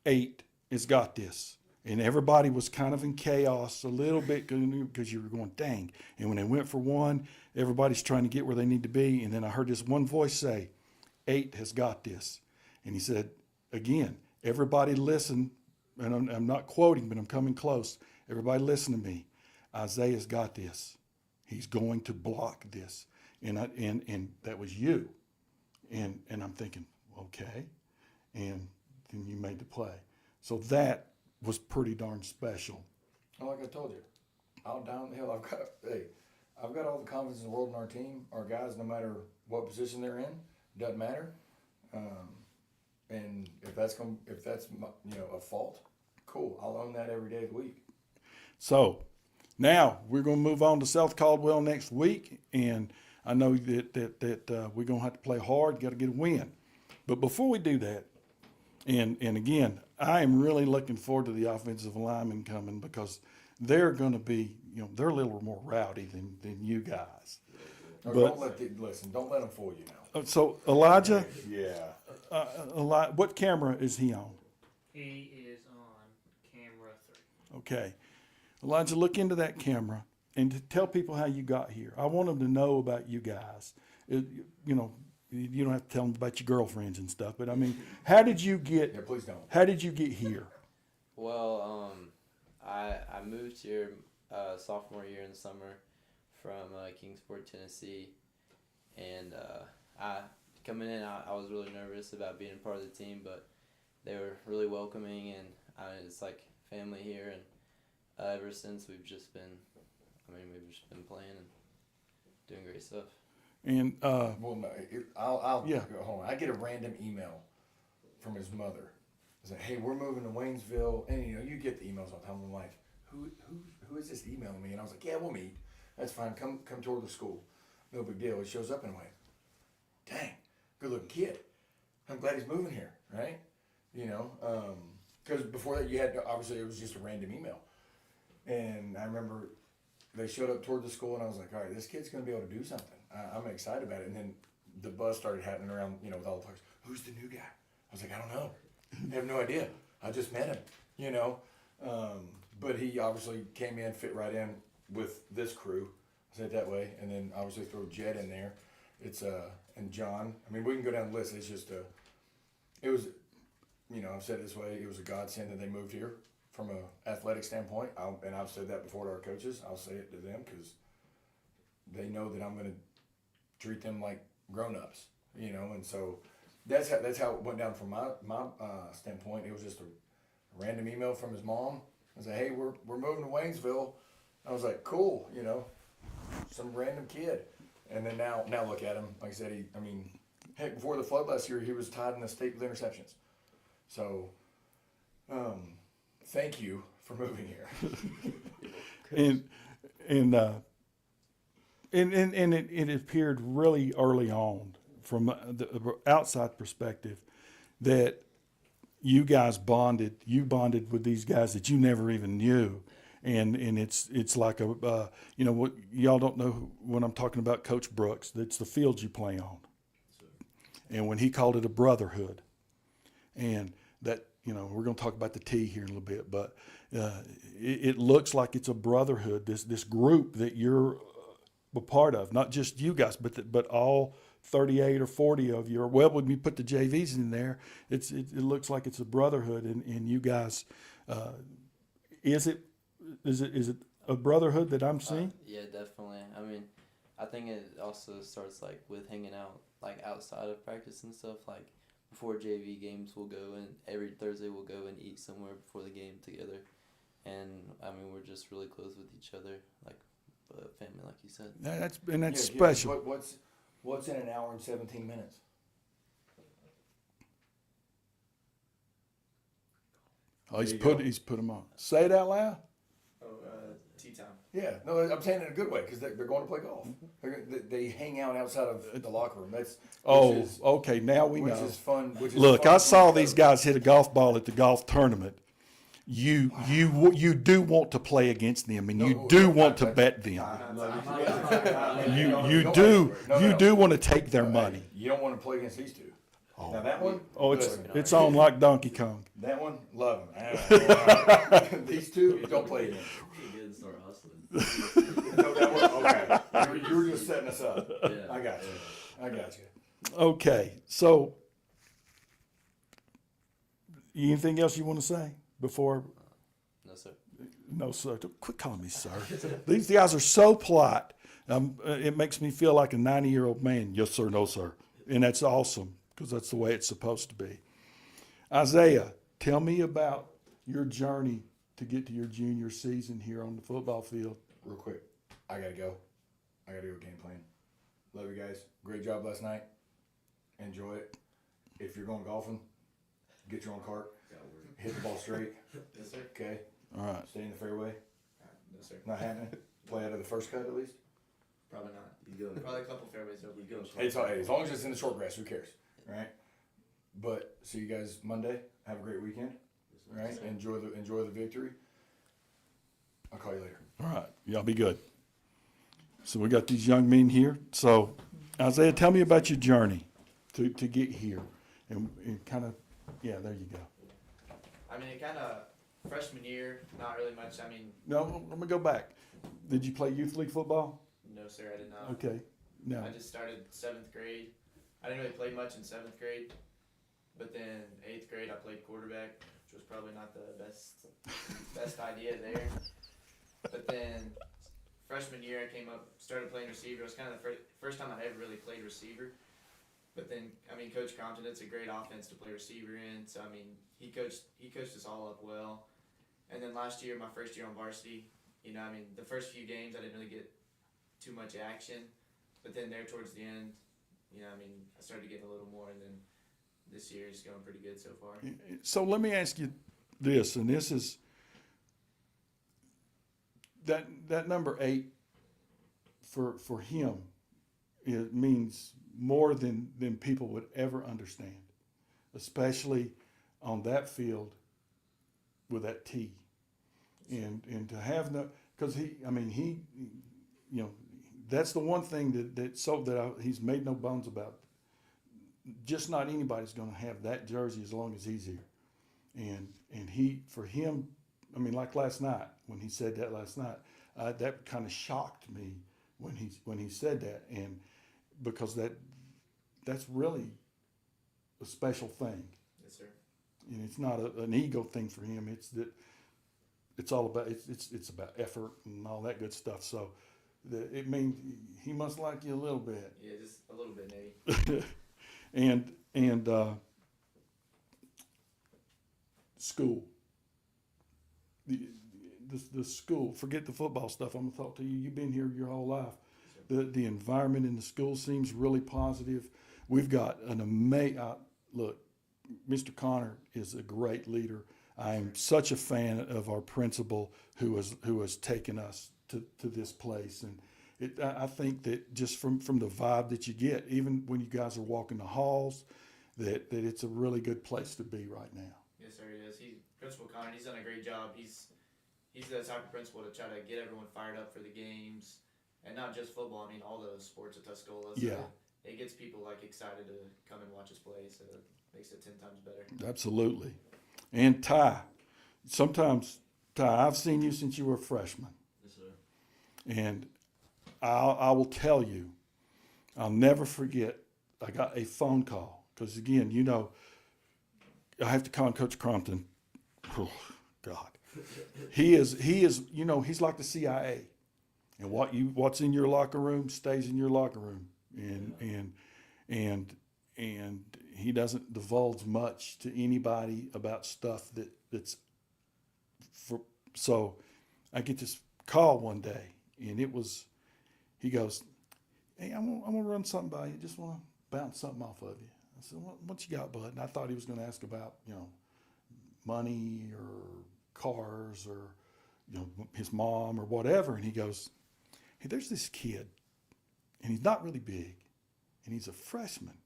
8 has got this, and everybody was kind of in chaos a little bit because you were going, dang. And when they went for 1, everybody's trying to get where they need to be, and then I heard this one voice say, 8 has got this, and he said. Again, everybody listen, and I'm not quoting, but I'm coming close. Everybody listen to me. Isaiah's got this. He's going to block this. And that was you. And I'm thinking, okay. And then you made the play. So that was pretty darn special. Like I told you, out down the hill, I've got all the confidence in the world in our team. Our guys, no matter what position they're in, doesn't matter. And if that's a fault, cool. I'll own that every day of the week. So now we're going to move on to South Caldwell next week, and I know that we're going to have to play hard, got to get a win. But before we do that, and again, I am really looking forward to the offensive linemen coming because they're going to be, they're a little more rowdy than you guys. No, But don't let them fool you now. so Elijah, Yeah. what camera is he on? He is on camera 3. Okay, Elijah, look into that camera and to tell people how you got here. I want them to know about you guys. You know, you don't have to tell them about your girlfriends and stuff, but I mean, how did you get? Yeah, please don't. How did you get here? Well, I moved here sophomore year in the summer from Kingsport, Tennessee, and coming in, I was really nervous about being a part of the team, but they were really welcoming, and it's like family here, and ever since we've just been playing and doing great stuff. And Well, no, I'll Yeah. hold on. I get a random email from his mother. It's like, hey, we're moving to Waynesville, and you get the emails all the time. I'm like, who is this emailing me? And I was like, yeah, we'll meet. That's fine. Come toward the school. No big deal. He shows up and I'm like, dang, good looking kid. I'm glad he's moving here, right? Because before that obviously it was just a random email. And I remember they showed up toward the school and I was like, all right, this kid's going to be able to do something. I'm excited about it. And then the buzz started happening around, with all the players. Who's the new guy? I was like, I don't know. I have no idea. I just met him, But he obviously came in, fit right in with this crew, say it that way. And then obviously throw Jed in there. It's, and John. I mean, we can go down the list. It's just, it was, I've said it this way, it was a godsend that they moved here from an athletic standpoint. And I've said that before to our coaches. I'll say it to them because they know that I'm going to treat them like grown-ups, and so that's how it went down from my standpoint. It was just a random email from his mom. I said, hey, we're moving to Waynesville. I was like, cool, some random kid. And then now look at him. Like I said, heck, before the flood last year, he was tied in the state with interceptions. So, thank you for moving here. And it appeared really early on from the outside perspective that you guys bonded. You bonded with these guys that you never even knew, and it's like what y'all don't know when I'm talking about Coach Brooks. It's the field you play on, and when he called it a brotherhood, and that we're going to talk about the T here in a little bit, but it looks like it's a brotherhood. This group that you're a part of, not just you guys, but all 38 or 40 of you. Or well, when you put the JVs in there, it looks like it's a brotherhood, and you guys. Is it a brotherhood that I'm seeing? Yeah, definitely. I mean, I think it also starts like with hanging out like outside of practice and stuff. Like before JV games, we'll go and every Thursday we'll go and eat somewhere before the game together. And I mean, we're just really close with each other, like family, like you said. That's special. What's in an hour and 17 minutes? Oh, he's put them on. Say it out loud. Tea time. Yeah, no, I'm saying it in a good way because they're going to play golf. They hang out outside of the locker room. Okay. Now we know. Which is fun. Look, I saw these guys hit a golf ball at the golf tournament. You do want to play against them, and you do want to bet them. You do want to take their money. You don't want to play against these two. Now that one. Oh, it's on like Donkey Kong. That one, love them. These two, don't play against. Get good and start hustling. No, that one, okay. You were just setting us up. Yeah. I got you. Okay, so anything else you want to say before? No, sir. No, sir. Quit calling me sir. These guys are so polite. It makes me feel like a 90-year-old man. Yes, sir. No, sir. And that's awesome because that's the way it's supposed to be. Isaiah, tell me about your journey to get to your junior season here on the football field. Real quick, I gotta go game plan. Love you guys. Great job last night. Enjoy it. If you're going golfing, get your own cart. Hit the ball straight. Yes, sir. All Okay. right. Stay in the fairway. No, sir. Not happening. Play out of the first cut at least. Probably not. He's going. Probably a couple fairways over. He's going. Hey, as long as it's in the short grass, who cares, right? But see you guys Monday. Have a great weekend, right? Enjoy the victory. I'll call you later. All right. Y'all be good. So we got these young men here. So Isaiah, tell me about your journey to get here, and kind of, yeah, there you go. I mean, it kind of freshman year, not really much. I mean, No, let me go back. Did you play youth league football? no, sir, I did not. Okay. No. I just started 7th grade. I didn't really play much in 7th grade, but then 8th grade I played quarterback, which was probably not the best idea there. But then freshman year I came up, started playing receiver. It was kind of the first time I ever really played receiver. But then, I mean, Coach Compton, it's a great offense to play receiver in. So, I mean, he coached us all up well. And then last year, my first year on varsity, you know, I mean, the first few games I didn't really get too much action. But then there towards the end, you know, I mean, I started getting a little more. And then this year is going pretty good so far. So let me ask you this, and this is that number 8 for him, it means more than people would ever understand, especially on that field with that T, and to have no, because he, you know, that's the one thing he's made no bones about. Just not anybody's going to have that jersey as long as he's here, and he, for him, I mean, like last night when he said that last night, that kind of shocked me when he said that, and because that's really a special thing. Yes, sir. And it's not an ego thing for him. It's all about it's about effort and all that good stuff. So it means he must like you a little bit. Yeah, just a little bit maybe. and school. The school. Forget the football stuff. I'm gonna talk to you. You've been here your whole life. The environment in the school seems really positive. We've got an amazing look. Mr. Connor is a great leader. I am such a fan of our principal who has taken us to this place, and I think that just from the vibe that you get, even when you guys are walking the halls, that it's a really good place to be right now. Yes, sir, he is. Principal Connor, he's done a great job. He's the type of principal to try to get everyone fired up for the games, and not just football. I mean, all those sports at Tuscola. So Yeah. It gets people like excited to come and watch us play, so it makes it 10 times better. Absolutely. And Ty, sometimes, Ty, I've seen you since you were a freshman. Yes, sir. And I will tell you, I'll never forget, I got a phone call. Because, again, you know, I have to call Coach Crompton. Oh, God. He is, you know, he's like the CIA. And what's in your locker room stays in your locker room. And he doesn't divulge much to anybody about stuff that's for. So I get this call one day, and he goes, "Hey, I'm gonna run something by you. Just want to bounce something off of you." I said, "What you got, bud?" And I thought he was going to ask about, you know, money or cars or, you know, his mom or whatever. And he goes, "Hey, there's this kid, and he's not really big, and he's a freshman,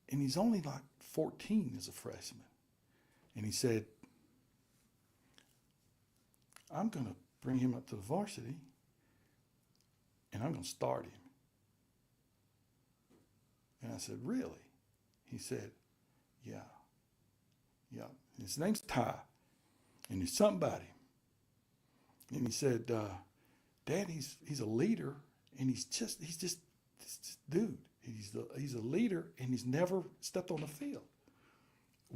and he's only like 14 as a freshman." And he said, "I'm going to bring him up to the varsity, and I'm going to start him." And I said, "Really?" He said, "Yeah. His name's Ty, and there's something about him." And he said, "Dad, he's a leader, and he's just this dude. He's a leader, and he's never stepped on the field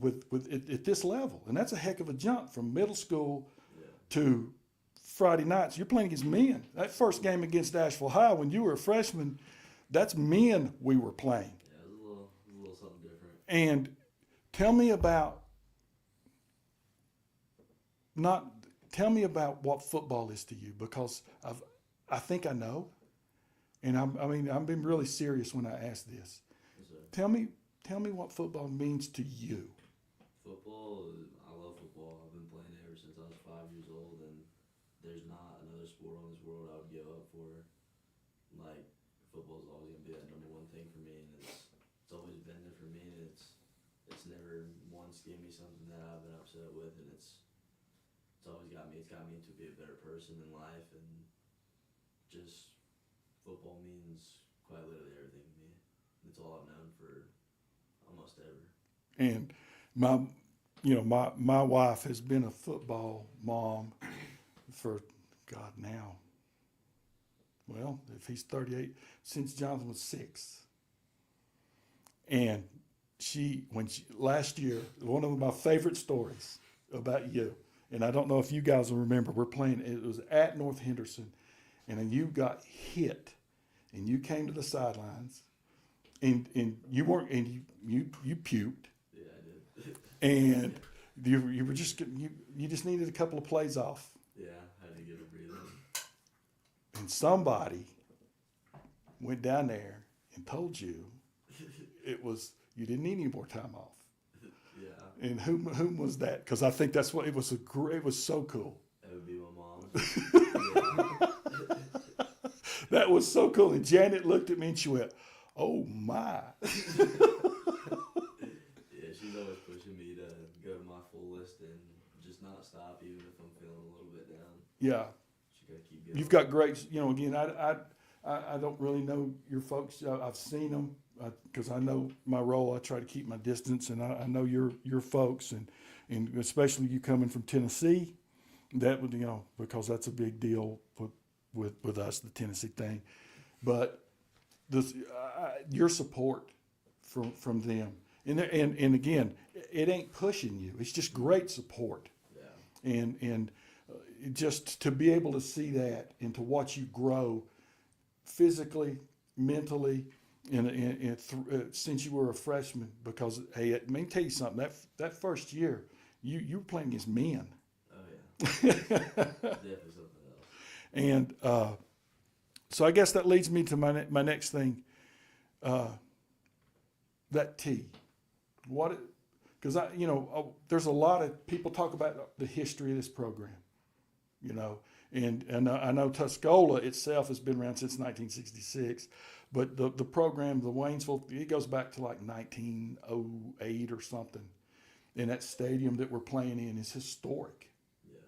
at this level, and that's a heck of a jump from middle school to Friday nights. You're playing against men. That first game against Asheville High when you were a freshman, that's men we were playing." Yeah, it was a little something different. And tell me about what football is to you, because I think I know, and I'm being really serious when I ask this. Yes, sir. Tell me what football means to you. Football, I love football. I've been playing it ever since I was 5 years old, and there's not another sport on this world I would give up for. Like, football's always gonna be that number one thing for me, and it's always been there for me, and it's never once gave me something that I've been upset with, and it's always got me to be a better person in life, and just football means quite literally everything to me. It's all I've known for almost ever. And my wife has been a football mom for God now. Well, if he's 38, since Jonathan was 6. And last year, one of my favorite stories about you, and I don't know if you guys will remember, we're playing, it was at North Henderson, and then you got hit, and you came to the sidelines, and you weren't, and you puked, Yeah, I did. and you were just, you just needed a couple of plays off, Yeah, I had to get a breather. and somebody went down there and told you you didn't need any more time off. Yeah, And whom was that? Because I think that's what it was. It was so cool. that would be my mom. Yeah. That was so cool. And Janet looked at me and she went, "Oh my!" Yeah, she's always pushing me to go to my full list and just not stop, even if I'm feeling a little bit down. Yeah, She gotta keep going. you've got great. Again, I don't really know your folks. I've seen them because I know my role. I try to keep my distance, and I know your folks, and especially you coming from Tennessee. That would because that's a big deal with us, the Tennessee thing. But your support from them, and again, it ain't pushing you. It's just great support, Yeah. and just to be able to see that and to watch you grow physically, mentally, and since you were a freshman. Because hey, let me tell you something. That first year, you were playing against men. Oh yeah. Definitely something else. And so I guess that leads me to my next thing. That T, because there's a lot of people talk about the history of this program, and I know Tuscola itself has been around since 1966, but the program, the Waynesville, it goes back to like 1908 or something, and that stadium that we're playing in is historic. Yeah.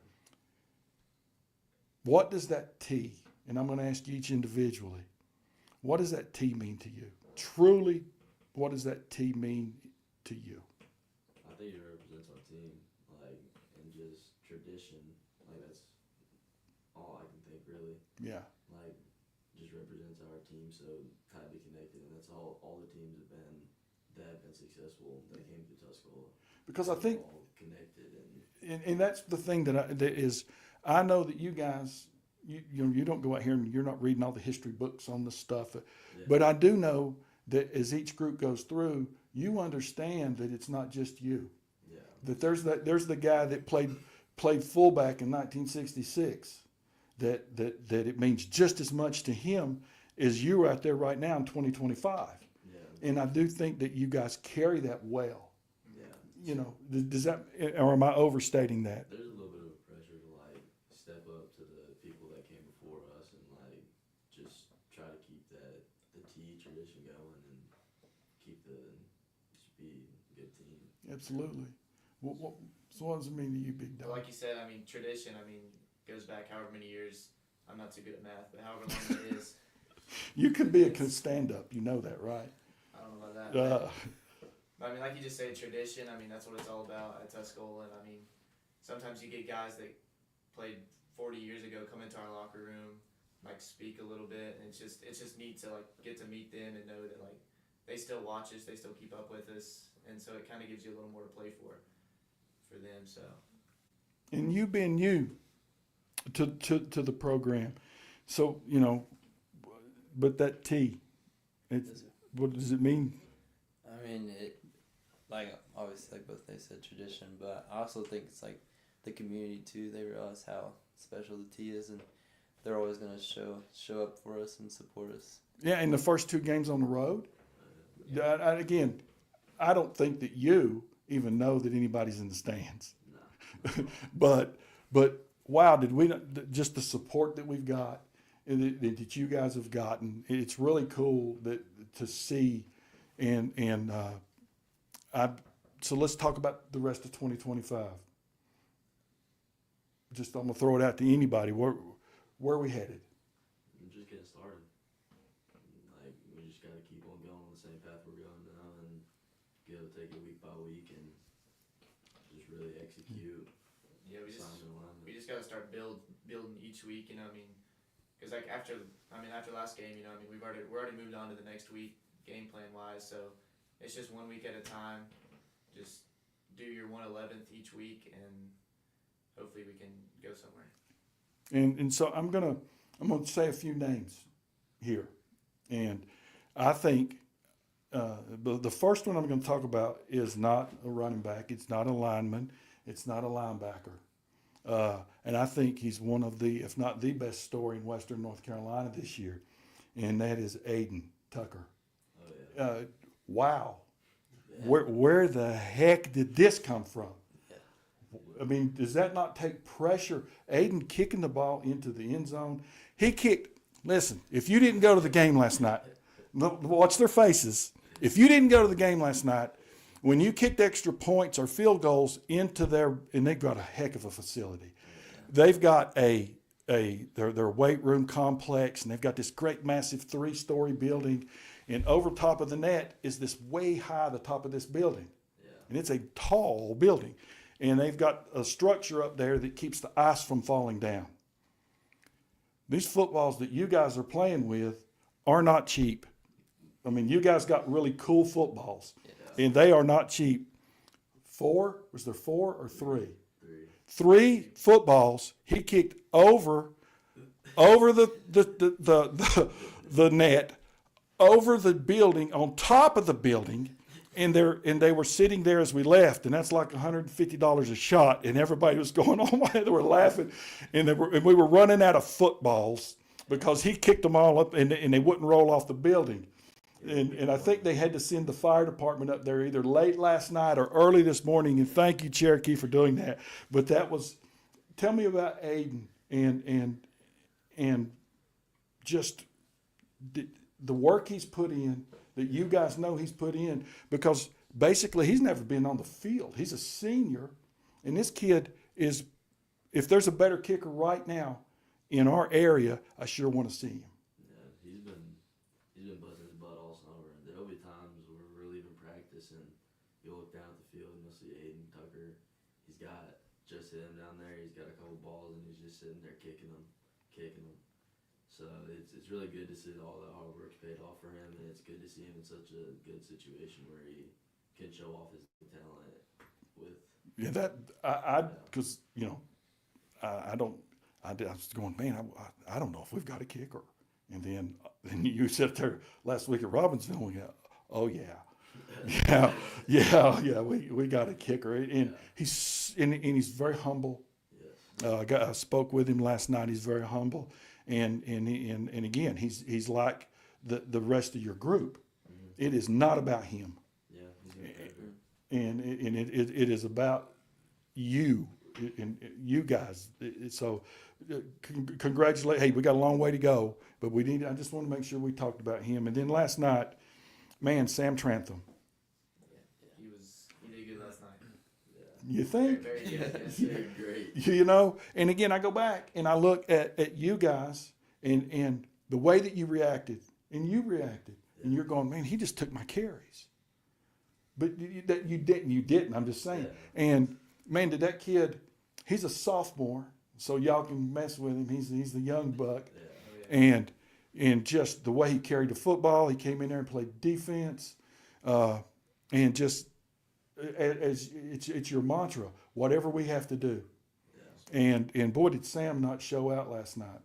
What does that T, and I'm going to ask you each individually, what does that T mean to you? Truly, what does that T mean to you? I think it represents our team, and just tradition. That's all I can think, really. Yeah. Just represents our team so tightly connected, and that's all the teams that have been successful that came to Tuscola. Because I think, all connected and that's the thing I know that you guys, you don't go out here and you're not reading all the history books on this stuff, but I do know that as each group goes through, you understand that it's not just you. Yeah. That there's the guy that played fullback in 1966. That it means just as much to him as you out there right now in 2025. Yeah. And I do think that you guys carry that well. Yeah. Does that, or am I overstating that? There's a little bit of pressure to step up to the people that came before us and just try to keep the T tradition going and just be a good team. Absolutely. So what does it mean to you, Big Dog? Like you said, tradition, goes back however many years. I'm not too good at math, but however long it is. You could be a stand-up, you know that, right? I don't know about that. Uh, Like you just said, tradition, that's what it's all about at Tuscola. And sometimes you get guys that played 40 years ago come into our locker room, speak a little bit, and it's just neat to get to meet them and know that they still watch us, they still keep up with us, and so it kind of gives you a little more to play for them. So. and you being new to the program, so but that T, what does it mean? Obviously, like both they said, tradition, but I also think it's the community too. They realize how special the T is, and they're always going to show up for us and support us. Yeah, in the first 2 games on the road. Again, I don't think that you even know that anybody's in the stands. No. but wow, did we not, just the support that we've got and that you guys have gotten? It's really cool to see, and so let's talk about the rest of 2025. I'm gonna throw it out to anybody. Where are we headed? And just take it week by week and just really execute. Yeah, we assignment. just got to start building each week. You know, I mean, because like after last game, you know, I mean, we're already moved on to the next week game plan wise. So it's just 1 week at a time. Just do your 1/11th each week, and hopefully we can go somewhere. And so I'm gonna say a few names here, and I think the first one I'm going to talk about is not a running back. It's not a lineman. It's not a linebacker. And I think he's one of the, if not the best story in Western North Carolina this year, and that is Aiden Tucker. Oh, yeah. Wow. Yeah. Where the heck did this come from? I mean, does that not take pressure? Aiden kicking the ball into the end zone. He kicked, listen, if you didn't go to the game last night, watch their faces. If you didn't go to the game last night, when you kicked extra points or field goals into and they've got a heck of a facility. They've got their weight room complex, and they've got this great massive 3-story building, and over top of the net is this way high the top of this building. Yeah. And it's a tall building. And they've got a structure up there that keeps the ice from falling down. These footballs that you guys are playing with are not cheap. I mean, you guys got really cool footballs, and they are not cheap. Was there 4 or 3? 3 footballs he kicked over the net, over the building, on top of the building. And they were sitting there as we left, and that's like $150 a shot. And everybody was going, "Oh my!" They were laughing, and we were running out of footballs because he kicked them all up, and they wouldn't roll off the building. And I think they had to send the fire department up there either late last night or early this morning. And thank you, Cherokee, for doing that. But that was, tell me about Aiden and just the work he's put in, that you guys know he's put in, because basically he's never been on the field. He's a senior, and this kid is, if there's a better kicker right now in our area, I sure want to see him. Yeah, he's been busting his butt all summer, and there'll be times where we're leaving practice and you'll look down at the field and you'll see Aiden Tucker. He's got just him down there. He's got a couple balls and he's just sitting there kicking them. So it's really good to see all that hard work's paid off for him, and it's good to see him in such a good situation where he can show off his talent with. Yeah, because I was going, man, I don't know if we've got a kicker, and then you sat there last week at Robbinsville, and we go, oh yeah, we got a kicker, and he's very humble. Yes. I spoke with him last night. He's very humble. And again, he's like the rest of your group. Mm-hmm. It is not about him. Yeah, he's and it is about you and you guys. So congratulate. Hey, we got a long way to go, but I just want to make sure we talked about him. And then last night, man, Sam Trantham. He did good last night. You think? Very good. Yes, very great. And again, I go back and I look at you guys and the way that you reacted, and and you're going, man, he just took my carries. But you didn't. I'm just saying. Yeah. And man, did that kid? He's a sophomore, so y'all can mess with him. He's the young buck, and just the way he carried the football, he came in there and played defense, and just. As it's your mantra, whatever we have to do. Yeah. And boy, did Sam not show out last night.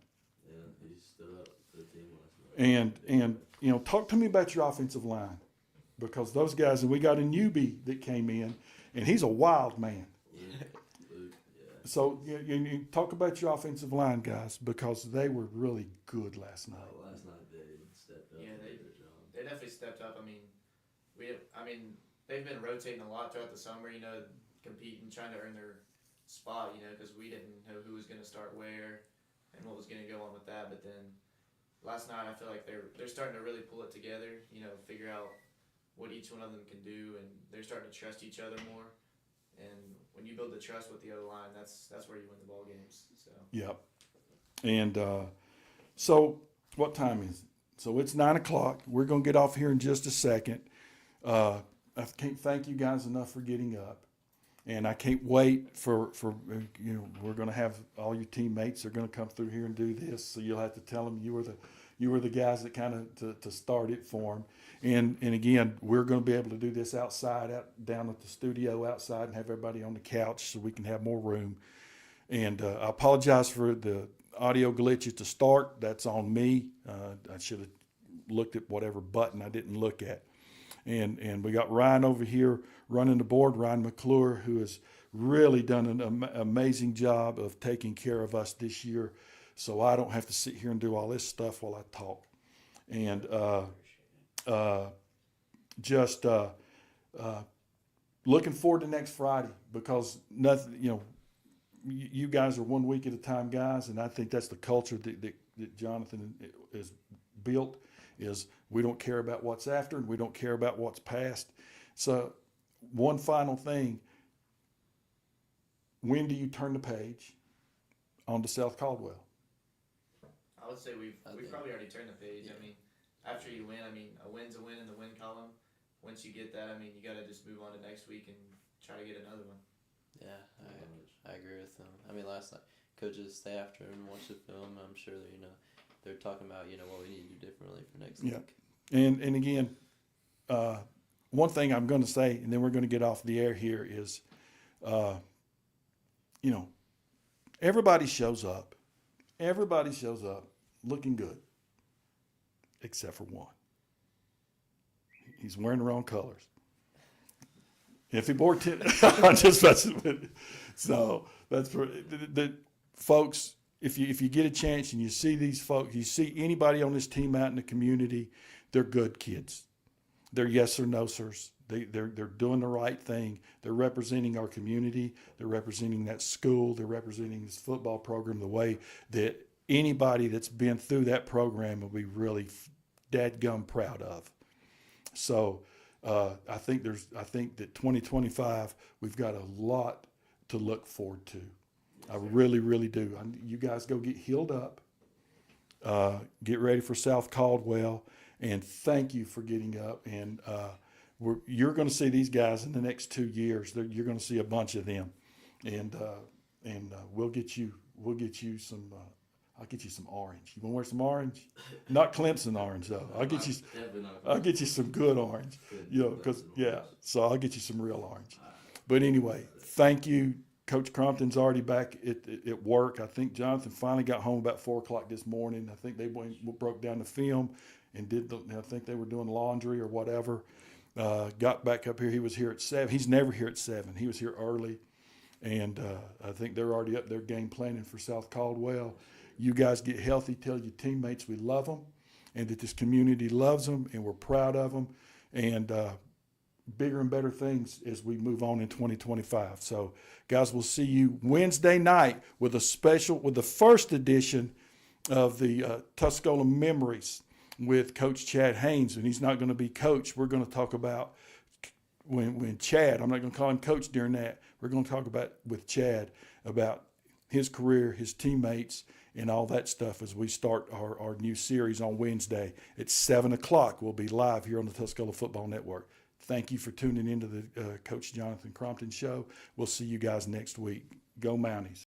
Yeah, he stood up for the team last night. And talk to me about your offensive line, because those guys, and we got a newbie that came in, and he's a wild man. Luke, yeah. So you talk about your offensive line, guys, because they were really good last night. Last night they stepped up. Yeah, and did their job. They definitely stepped up. They've been rotating a lot throughout the summer, competing, trying to earn their spot, because we didn't know who was going to start where and what was going to go on with that. But then last night, I feel like they're starting to really pull it together, figure out what each one of them can do, and they're starting to trust each other more. And when you build the trust with the O-line, that's where you win the ball games. So. Yep. And so what time is it? So it's 9:00. We're going to get off here in just a second. I can't thank you guys enough for getting up. And I can't wait for we're going to have all your teammates are going to come through here and do this. So you'll have to tell them you were the guys that kind of to start it for them. And again, we're going to be able to do this outside, down at the studio outside, and have everybody on the couch so we can have more room. And I apologize for the audio glitch at the start. That's on me. I should have looked at whatever button I didn't look at. And we got Ryan over here running the board, Ryan McClure, who has really done an amazing job of taking care of us this year, so I don't have to sit here and do all this stuff while I talk. And looking forward to next Friday, because nothing, you guys are 1 week at a time guys, and I think that's the culture that Jonathan has built. Is we don't care about what's after and we don't care about what's past. So one final thing, when do you turn the page on to South Caldwell? I would say we've probably already turned the page. Yeah. I mean, after you win, a win's a win in the win column. Once you get that, you got to just move on to next week and try to get another one. Yeah, I agree with them. Last night coaches stay after and watch the film. I'm sure that they're talking about what we need to do differently for next week. And again, one thing I'm going to say, and then we're going to get off the air here, is, everybody shows up. Everybody shows up looking good, except for one. He's wearing the wrong colors. If he wore 10, I'm just messing with it. So that's for the folks. If you get a chance and you see these folks, you see anybody on this team out in the community, they're good kids. They're yes or no sirs. They're doing the right thing. They're representing our community. They're representing that school. They're representing this football program the way that anybody that's been through that program will be really dadgum proud of. So I think that 2025 we've got a lot to look forward to. I really, really do. You guys go get healed up. Get ready for South Caldwell, and thank you for getting up. And you're going to see these guys in the next 2 years. You're going to see a bunch of them, and we'll get you some. I'll get you some orange. You want to wear some orange? Not Clemson orange though. I'll get you some good orange. So I'll get you some real orange. But anyway, thank you. Coach Crompton's already back at work. I think Jonathan finally got home about 4 o'clock this morning. I think they broke down the film and I think they were doing laundry or whatever. Got back up here. He was here at 7. He's never here at 7. He was here early. And I think they're already up there game planning for South Caldwell. You guys get healthy. Tell your teammates we love them and that this community loves them and we're proud of them. And bigger and better things as we move on in 2025. So, guys, we'll see you Wednesday night with the first edition of the Tuscola Memories with Coach Chad Haynes. And he's not going to be coach. We're going to talk about when Chad, I'm not going to call him coach during that. We're going to talk about with Chad about his career, his teammates, and all that stuff as we start our new series on Wednesday at 7 o'clock. We'll be live here on the Tuscola Football Network. Thank you for tuning into the Coach Jonathan Crompton Show. We'll see you guys next week. Go Mounties.